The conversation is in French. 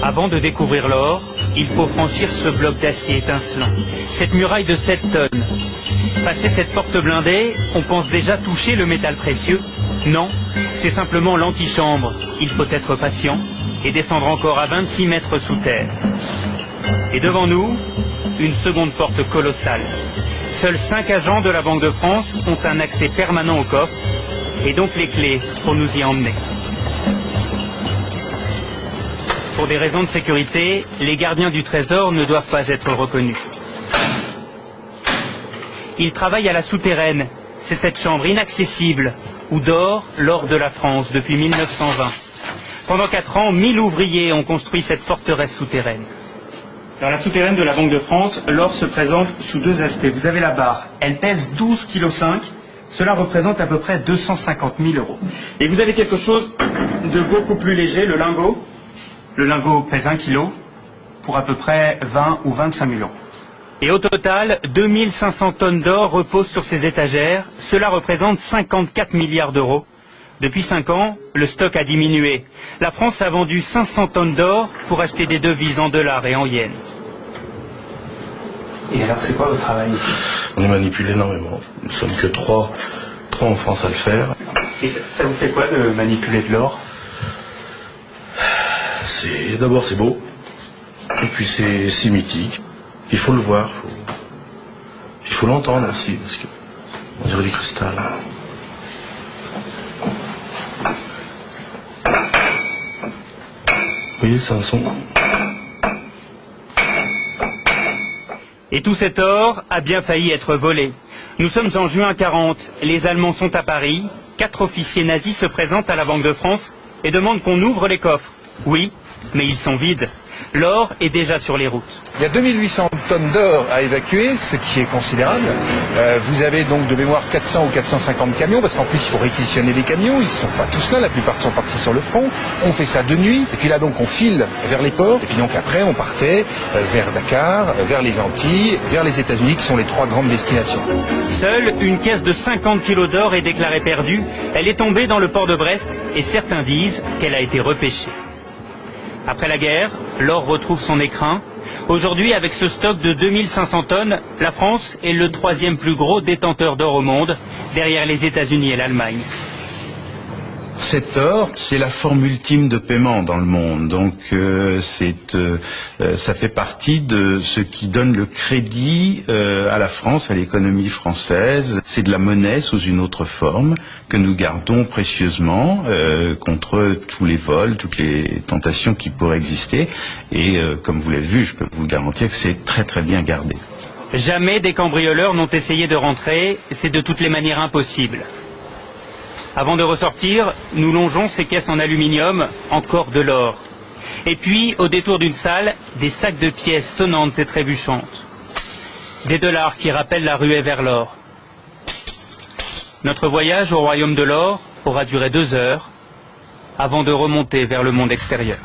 Avant de découvrir l'or, il faut franchir ce bloc d'acier étincelant, cette muraille de 7 tonnes. Passer cette porte blindée, on pense déjà toucher le métal précieux. Non, c'est simplement l'antichambre. Il faut être patient et descendre encore à 26 mètres sous terre. Et devant nous, une seconde porte colossale. Seuls 5 agents de la Banque de France ont un accès permanent au coffre et donc les clés pour nous y emmener. Pour des raisons de sécurité, les gardiens du trésor ne doivent pas être reconnus. Ils travaillent à la souterraine. C'est cette chambre inaccessible où dort l'or de la France depuis 1920. Pendant 4 ans, 1000 ouvriers ont construit cette forteresse souterraine. Dans la souterraine de la Banque de France, l'or se présente sous 2 aspects. Vous avez la barre, elle pèse 12,5 kg. Cela représente à peu près 250 000 €. Et vous avez quelque chose de beaucoup plus léger, le lingot. Le lingot pèse 1 kg pour à peu près 20 ou 25 000 €. Et au total, 2500 tonnes d'or reposent sur ces étagères. Cela représente 54 milliards d'euros. Depuis 5 ans, le stock a diminué. La France a vendu 500 tonnes d'or pour acheter des devises en dollars et en yens. Et alors, c'est quoi votre travail ici? On manipule énormément. Nous ne sommes que 3 en France à le faire. Et ça vous fait quoi de manipuler de l'or? D'abord c'est beau, et puis c'est mythique. Il faut le voir, il faut l'entendre aussi, parce que on dirait du cristal. Vous voyez, c'est un son. Et tout cet or a bien failli être volé. Nous sommes en juin 40, les Allemands sont à Paris, 4 officiers nazis se présentent à la Banque de France et demandent qu'on ouvre les coffres. Oui, mais ils sont vides. L'or est déjà sur les routes. Il y a 2800 tonnes d'or à évacuer, ce qui est considérable. Vous avez donc de mémoire 400 ou 450 camions, parce qu'en plus il faut réquisitionner les camions, ils ne sont pas tous là, la plupart sont partis sur le front. On fait ça de nuit, et puis là donc on file vers les ports, et puis donc après on partait vers Dakar, vers les Antilles, vers les États-Unis, qui sont les 3 grandes destinations. Seule une caisse de 50 kilos d'or est déclarée perdue. Elle est tombée dans le port de Brest, et certains disent qu'elle a été repêchée. Après la guerre, l'or retrouve son écrin. Aujourd'hui, avec ce stock de 2500 tonnes, la France est le 3e plus gros détenteur d'or au monde, derrière les États-Unis et l'Allemagne. Cet or, c'est la forme ultime de paiement dans le monde. Donc, ça fait partie de ce qui donne le crédit à la France, à l'économie française. C'est de la monnaie sous une autre forme que nous gardons précieusement contre tous les vols, toutes les tentations qui pourraient exister. Et comme vous l'avez vu, je peux vous garantir que c'est très très bien gardé. Jamais des cambrioleurs n'ont essayé de rentrer. C'est de toutes les manières impossible. Avant de ressortir, nous longeons ces caisses en aluminium, encore de l'or. Et puis, au détour d'une salle, des sacs de pièces sonnantes et trébuchantes. Des dollars qui rappellent la ruée vers l'or. Notre voyage au royaume de l'or aura duré 2 heures, avant de remonter vers le monde extérieur.